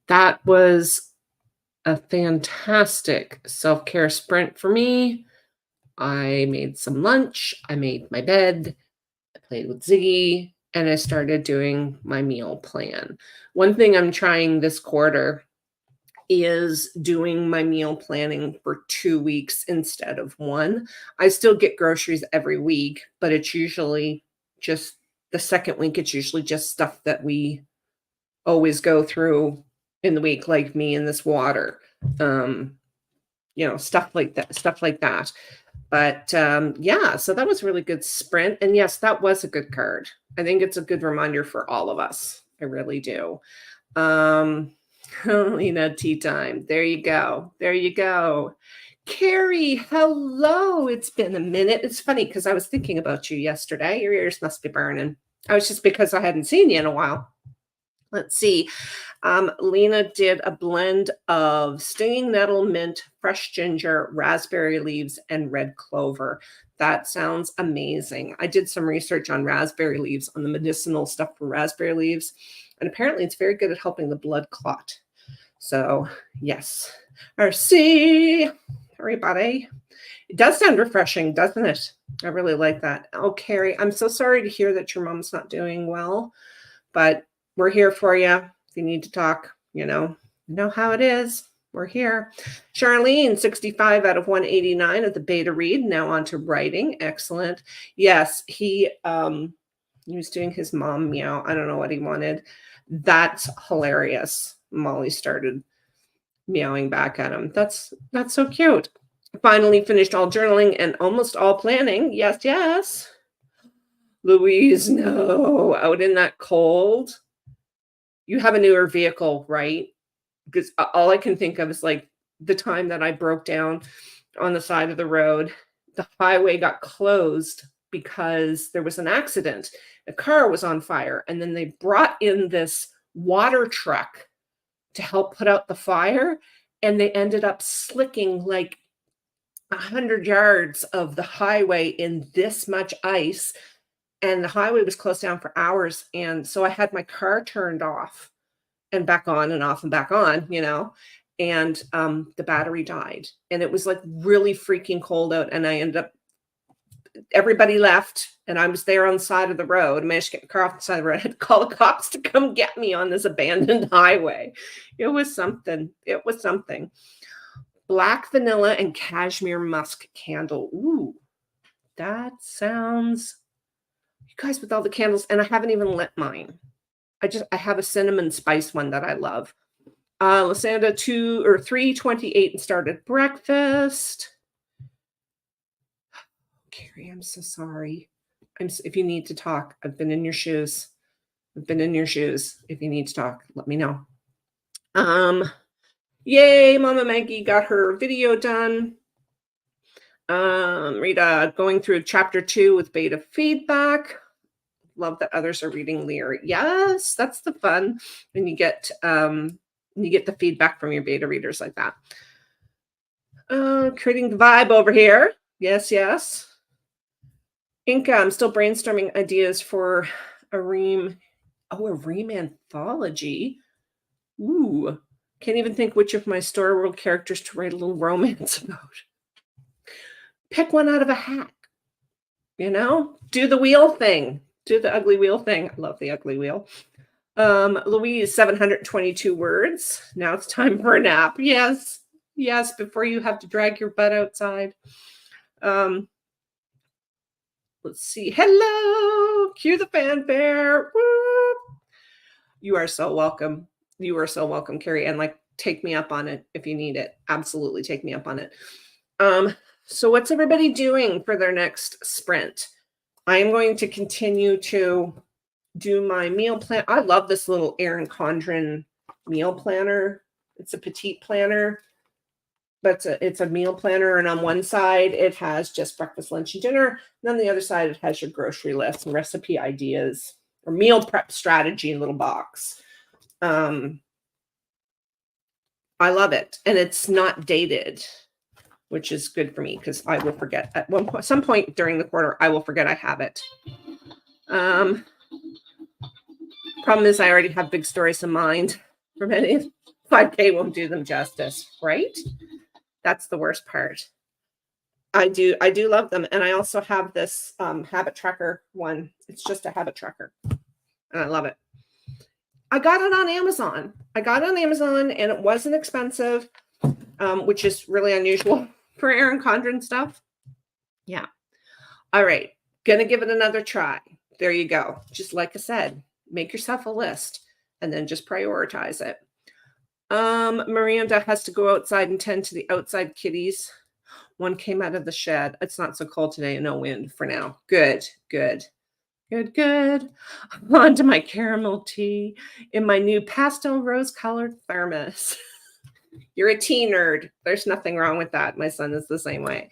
That was a fantastic self-care sprint for me. I made some lunch, I made my bed, I played with Ziggy, and I started doing my meal plan. One thing I'm trying this quarter is doing my meal planning for 2 weeks instead of 1. I still get groceries every week, but it's usually just the second week, it's usually just stuff that we always go through in the week, like me and this water. Um, stuff like that. But, yeah, so that was a really good sprint, and yes, that was a good card. I think it's a good reminder for all of us. I really do. Um, tea time. There you go. There you go. Carrie, hello. It's been a minute. It's funny because I was thinking about you yesterday. Your ears must be burning. I was just because I hadn't seen you in a while. Let's see. Lena did a blend of stinging nettle, mint, fresh ginger, raspberry leaves, and red clover. That sounds amazing. I did some research on raspberry leaves, on the medicinal stuff for raspberry leaves, and apparently it's very good at helping the blood clot. So, yes. RC, everybody. It does sound refreshing, doesn't it? I really like that. Oh, Carrie, I'm so sorry to hear that your mom's not doing well, but we're here for you. If you need to talk, you know how it is. We're here. Charlene, 65 out of 189 at the beta read. Now on to writing. Excellent. Yes, he was doing his mom meow. I don't know what he wanted. That's hilarious. Molly started meowing back at him. That's so cute. Finally finished all journaling and almost all planning. Yes, yes. Louise, no, out in that cold. You have a newer vehicle, right? Because all I can think of is like the time that I broke down on the side of the road. The highway got closed because there was an accident. A car was on fire, and then they brought in this water truck to help put out the fire, and they ended up slicking like 100 yards of the highway in this much ice, and the highway was closed down for hours, and so I had my car turned off and back on and off and back on, and the battery died, and it was like really freaking cold out, and I ended up everybody left, and I was there on the side of the road. I managed to get the car off the side of the road. I had to call the cops to come get me on this abandoned highway. It was something. It was something. Black vanilla and cashmere musk candle. Ooh, that sounds, you guys, with all the candles, and I haven't even lit mine. I have a cinnamon spice one that I love. Lysanda 3:28 and started breakfast. Carrie, I'm so sorry. If you need to talk, I've been in your shoes. I've been in your shoes. If you need to talk, let me know. Yay, Mama Maggie got her video done. Rita going through chapter 2 with beta feedback. Love that others are reading Lear. Yes, that's the fun when you get the feedback from your beta readers like that. Creating the vibe over here. Yes, yes. Inca, I'm still brainstorming ideas for a Ream anthology. Ooh, can't even think which of my Story World characters to write a little romance about. Pick one out of a hat. Do the wheel thing. Do the ugly wheel thing. I love the ugly wheel. Louise, 722 words. Now it's time for a nap. Yes, yes, before you have to drag your butt outside. Let's see. Hello. Cue the fanfare. Woo. You are so welcome. You are so welcome, Carrie. And take me up on it if you need it. Absolutely take me up on it. So what's everybody doing for their next sprint? I am going to continue to do my meal plan. I love this little Erin Condren meal planner. It's a petite planner, but it's a meal planner. And on one side, it has just breakfast, lunch, and dinner. And on the other side, it has your grocery list and recipe ideas or meal prep strategy in a little box. I love it. And it's not dated, which is good for me because I will forget at some point during the quarter, I will forget I have it. Problem is I already have big stories in mind for many. 5K won't do them justice, right? That's the worst part. I do love them, and I also have this, habit tracker one. It's just a habit tracker, and I love it. I got it on Amazon. I got it on Amazon, and it wasn't expensive, which is really unusual for Erin Condren stuff. Yeah. All right. Gonna give it another try. There you go. Just like I said, make yourself a list and then just prioritize it. Miranda has to go outside and tend to the outside kitties. One came out of the shed. It's not so cold today and no wind for now. Good, good, good, good. On to my caramel tea in my new pastel rose colored thermos. You're a tea nerd. There's nothing wrong with that. My son is the same way.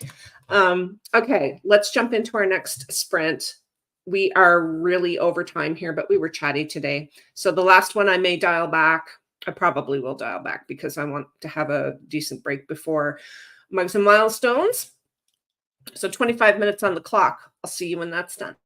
Okay, let's jump into our next sprint. We are really over time here, but we were chatty today. So the last one I may dial back. I probably will dial back because I want to have a decent break before mugs and milestones. So 25 minutes on the clock. I'll see you when that's done.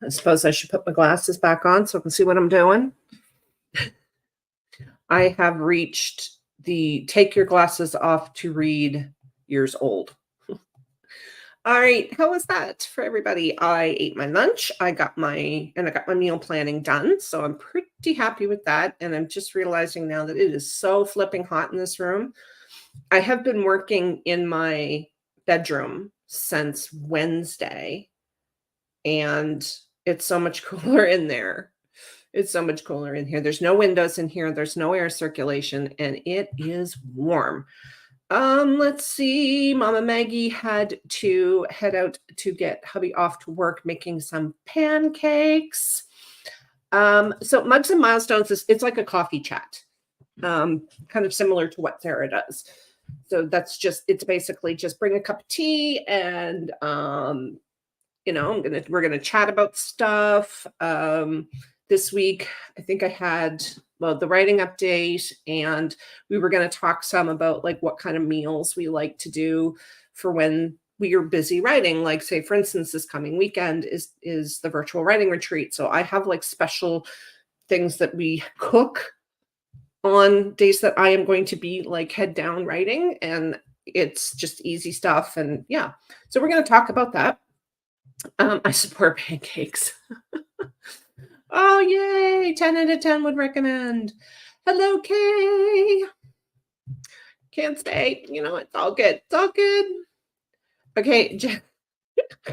I suppose I should put my glasses back on so I can see what I'm doing. I have reached the take your glasses off to read years old. All right, how was that for everybody? I ate my lunch. I got my meal planning done, so I'm pretty happy with that. And I'm just realizing now that it is so flipping hot in this room. I have been working in my bedroom since Wednesday, and it's so much cooler in there. It's so much cooler in here. There's no windows in here. There's no air circulation, and it is warm. Let's see. Mama Maggie had to head out to get hubby off to work making some pancakes. So Mugs and Milestones it's like a coffee chat. Kind of similar to what Sarah does. So it's basically just bring a cup of tea and we're gonna chat about stuff. This week, I think I had the writing update, and we were going to talk some about like what kind of meals we like to do for when we are busy writing. Like, say, for instance, this coming weekend is the virtual writing retreat. So I have like special things that we cook on days that I am going to be like head down writing, and it's just easy stuff. And yeah, so we're going to talk about that. I support pancakes. Oh, yay. 10 out of 10 would recommend. Hello, Kay. Can't stay. It's all good. It's all good. Okay.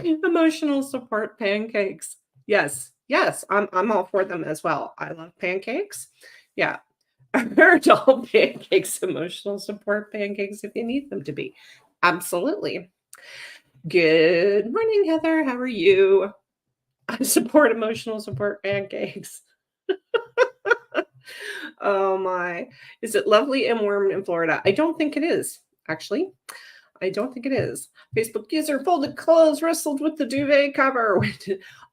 Emotional support pancakes. Yes. Yes. I'm all for them as well. I love pancakes. Yeah. Adult pancakes, emotional support pancakes if you need them to be. Absolutely. Good morning, Heather. How are you? I support emotional support pancakes. Oh my. Is it lovely and warm in Florida? I don't think it is, actually. I don't think it is. Facebook user folded clothes, wrestled with the duvet cover.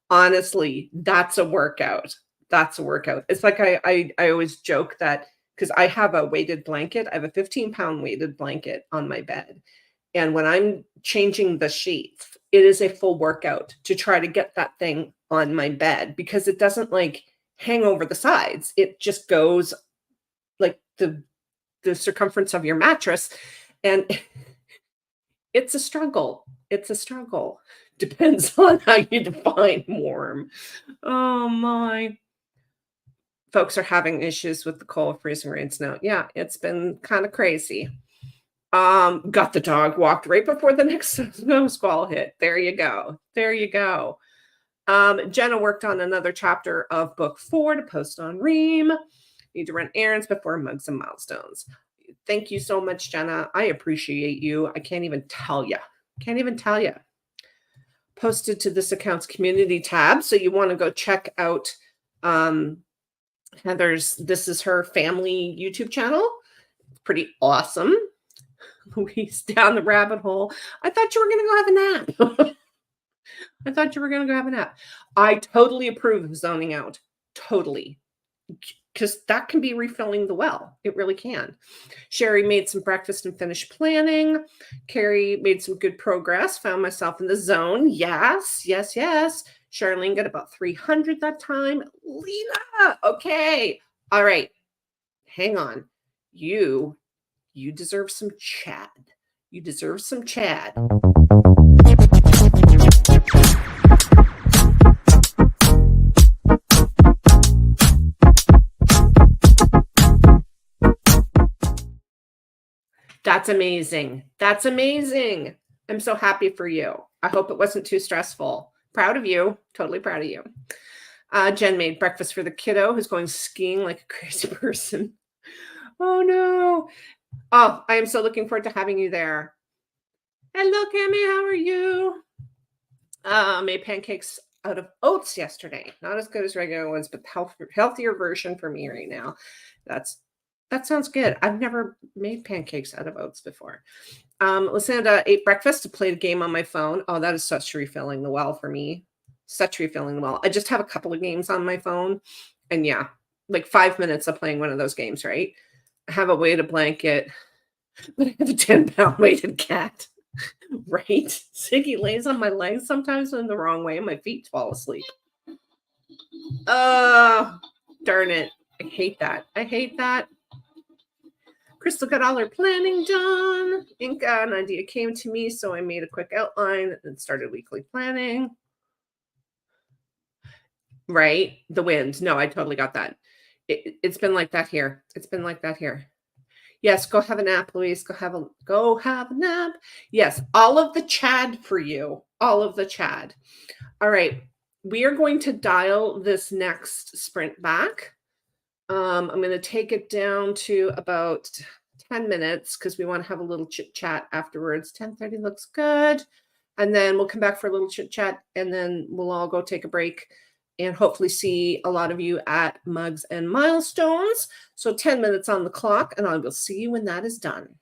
Honestly, that's a workout. That's a workout. It's like I always joke that because I have a weighted blanket, I have a 15-pound weighted blanket on my bed. And when I'm changing the sheets, it is a full workout to try to get that thing on my bed because it doesn't like hang over the sides. It just goes like the circumference of your mattress. And it's a struggle. It's a struggle. Depends on how you define warm. Oh my. Folks are having issues with the cold, freezing rain, snow. Yeah, it's been kind of crazy. Got the dog walked right before the next snow squall hit. There you go. There you go. Jenna worked on another chapter of book 4 to post on Ream. Need to run errands before Mugs and Milestones. Thank you so much, Jenna. I appreciate you. I can't even tell you. Can't even tell you. Posted to this account's community tab. So you want to go check out Heather's, this is her family YouTube channel. Pretty awesome. Louise down the rabbit hole. I thought you were going to go have a nap. I thought you were going to go have a nap. I totally approve of zoning out. Totally. Because that can be refilling the well. It really can. Sherry made some breakfast and finished planning. Carrie made some good progress. Found myself in the zone. Yes, yes, yes. Charlene got about 300 that time. Lena, okay. All right. Hang on. You deserve some Chad. You deserve some Chad. That's amazing. That's amazing. I'm so happy for you. I hope it wasn't too stressful. Proud of you. Totally proud of you. Jen made breakfast for the kiddo who's going skiing like a crazy person. Oh, no. Oh, I am so looking forward to having you there. Hello, Cammy. How are you? Made pancakes out of oats yesterday. Not as good as regular ones, but healthier version for me right now. That sounds good. I've never made pancakes out of oats before. Lucinda ate breakfast to play the game on my phone. Oh, that is such refilling the well for me. Such refilling the well. I just have a couple of games on my phone. And yeah, like 5 minutes of playing one of those games, right? have a weighted blanket, but I have a 10-pound weighted cat. Right? Ziggy lays on my legs sometimes in the wrong way, and my feet fall asleep. Oh, darn it. I hate that. I hate that. Crystal got all her planning done. Inca, an idea came to me, so I made a quick outline and started weekly planning. Right? The wind. No, I totally got that. It's been like that here. It's been like that here. Yes, go have a nap, Louise. Go have a nap. Yes, all of the Chad for you. All of the Chad. All right. We are going to dial this next sprint back. I'm going to take it down to about 10 minutes because we want to have a little chit chat afterwards. 10:30 looks good. And then we'll come back for a little chit chat and then we'll all go take a break and hopefully see a lot of you at Mugs and Milestones. So 10 minutes on the clock, and I will see you when that is done.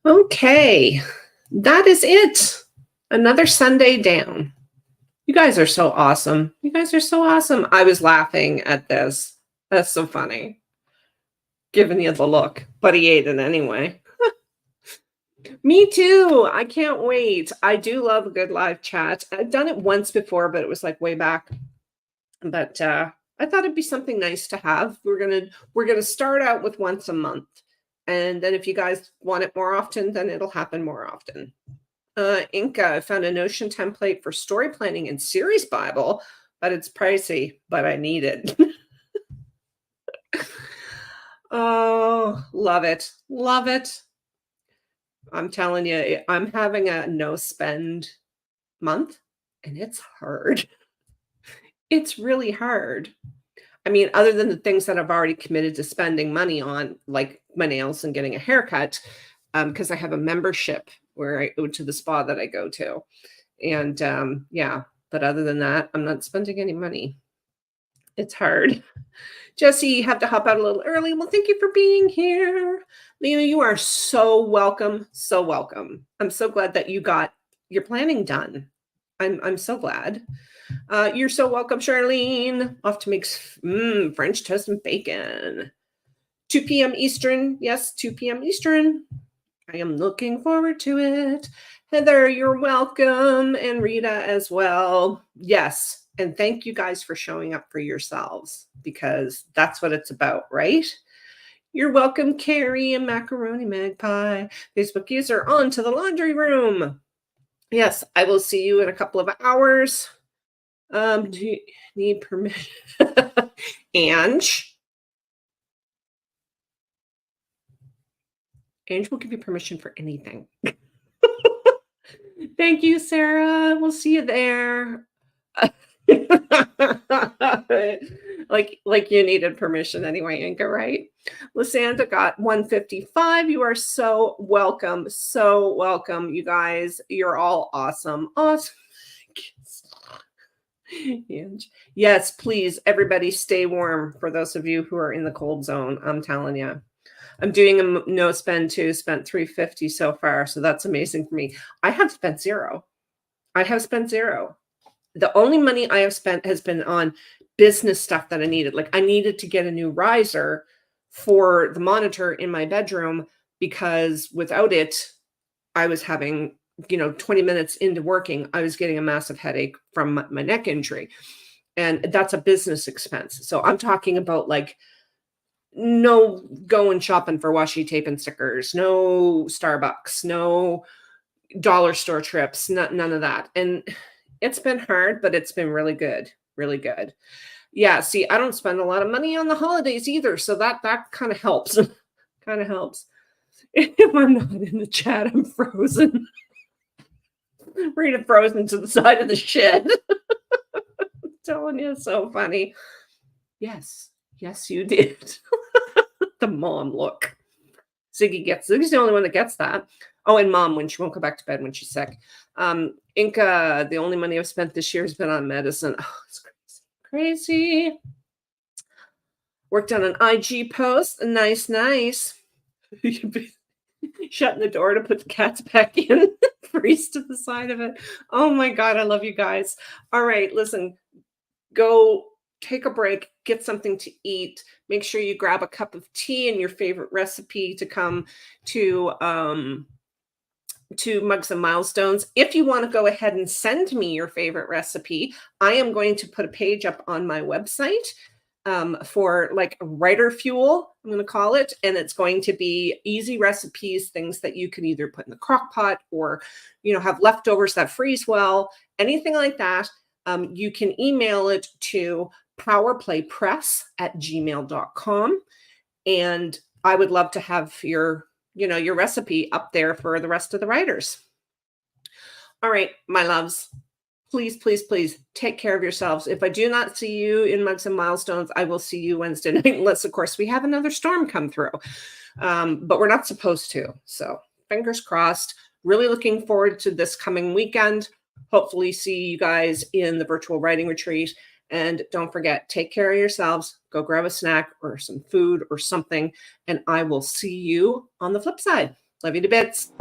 Okay, that is it. Another Sunday down. You guys are so awesome. You guys are so awesome. I was laughing at this. That's so funny. Giving you the look, but he ate it anyway. Me too. I can't wait. I do love a good live chat. I've done it once before, but it was like way back. But I thought it'd be something nice to have. We're gonna start out with once a month, and then if you guys want it more often, then it'll happen more often. Inca, I found a Notion template for story planning and series Bible, but it's pricey, but I need it. Oh, love it. Love it. I'm telling you, I'm having a no spend month and it's hard. It's really hard. I mean, other than the things that I've already committed to spending money on, like my nails and getting a haircut, because I have a membership where I go to the spa that I go to. And yeah, but other than that, I'm not spending any money. It's hard. Jesse, you have to hop out a little early. Well, thank you for being here. Lena, you are so welcome. So welcome. I'm so glad that you got your planning done. I'm so glad. You're so welcome, Charlene. Off to make French toast and bacon. 2 p.m. Eastern. Yes, 2 p.m. Eastern. I am looking forward to it. Heather, you're welcome. And Rita as well. Yes. And thank you guys for showing up for yourselves, because that's what it's about, right? You're welcome, Carrie and Macaroni Magpie. Facebook user, on to the laundry room. Yes, I will see you in a couple of hours. Do you need permission? Ange will give you permission for anything. Thank you, Sarah. We'll see you there. like you needed permission anyway, Inca, right? Lysanda got 155. You are so welcome. So welcome, you guys. You're all awesome. Awesome. Yes, please, everybody stay warm for those of you who are in the cold zone. I'm telling you. I'm doing a no spend too. Spent 350 so far. So that's amazing for me. I have spent zero. The only money I have spent has been on business stuff that I needed. Like I needed to get a new riser for the monitor in my bedroom, because without it, I was having, 20 minutes into working, I was getting a massive headache from my neck injury. And that's a business expense. So I'm talking about like no going shopping for washi tape and stickers, no Starbucks, no dollar store trips, none of that. And it's been hard, but it's been really good. Really good. Yeah, see, I don't spend a lot of money on the holidays either. So that kind of helps. Kind of helps. If I'm not in the chat, I'm frozen. Rita frozen to the side of the shed. I'm telling you, so funny. Yes, you did. The mom look. Ziggy's the only one that gets that. Oh, and mom, when she won't go back to bed when she's sick. Inca, the only money I've spent this year has been on medicine. Oh, it's crazy. Worked on an IG post. Nice. Shutting the door to put the cats back in. Freeze to the side of it. Oh my God, I love you guys. All right, listen, go take a break, get something to eat. Make sure you grab a cup of tea and your favorite recipe to come to Mugs and Milestones. If you want to go ahead and send me your favorite recipe, I am going to put a page up on my website for like writer fuel, I'm going to call it. And it's going to be easy recipes, things that you can either put in the crock pot or, have leftovers that freeze well, anything like that. You can email it to powerplaypress@gmail.com. And I would love to have your recipe up there for the rest of the writers. All right, my loves, please, please, please take care of yourselves. If I do not see you in Mugs and Milestones, I will see you Wednesday night, unless, of course, we have another storm come through. But we're not supposed to. So fingers crossed. Really looking forward to this coming weekend. Hopefully see you guys in the virtual writing retreat. And don't forget, take care of yourselves. Go grab a snack or some food or something. And I will see you on the flip side. Love you to bits.